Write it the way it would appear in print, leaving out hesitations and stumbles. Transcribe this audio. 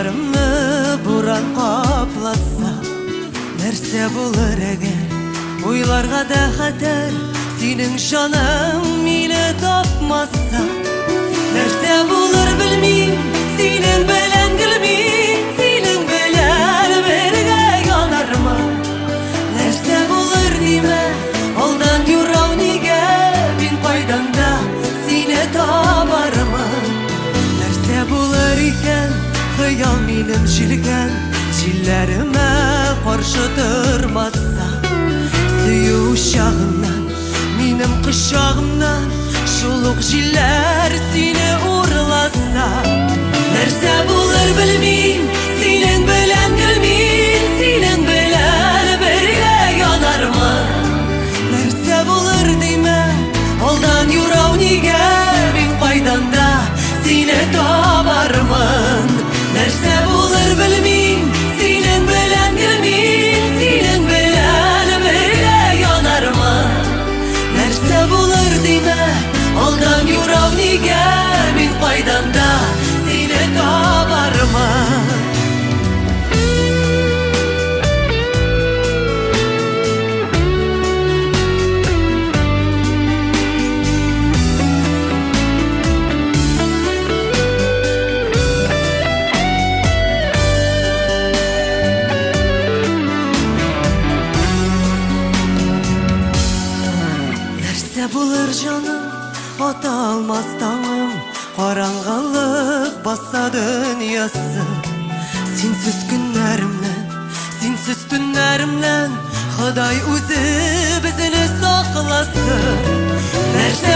Жолдарымны буран капласа, нәрсә булыр әгәр? Уйларга да хәтер, синең җаның мине тапмаса. Нәрсә булыр белмим, синең белән гөлмим, синең белән бергә янармы? Нәрсә булыр димә, алдан юрау нигә, мин кайдан да сине табармын? Нәрсә булыр икән, хыял минем җилгән, җилләремә каршы тормаса. Сөю чагымнан, минем кочагымнан, шул ук җилләр сине урласа. Нәрсә булыр белмим, синең белән гөлмим, синең белән бергә янармы? Нәрсә булыр димә, алдан юрау нигә, мин кайдан да сине табармын? Нәрсә булыр белмим, синең белән гөлмим, синең белән бергә янармы? Нәрсә булыр димә, алдан юрау нигә, мин кайдан да сине табармын? Нәрсә булыр җаным, ата алмас таңым, караңгылык баса дөньясы. Синсез көннәремнән, синсез төннәремнән, Ходай үзе безне сакласын. Нәрсә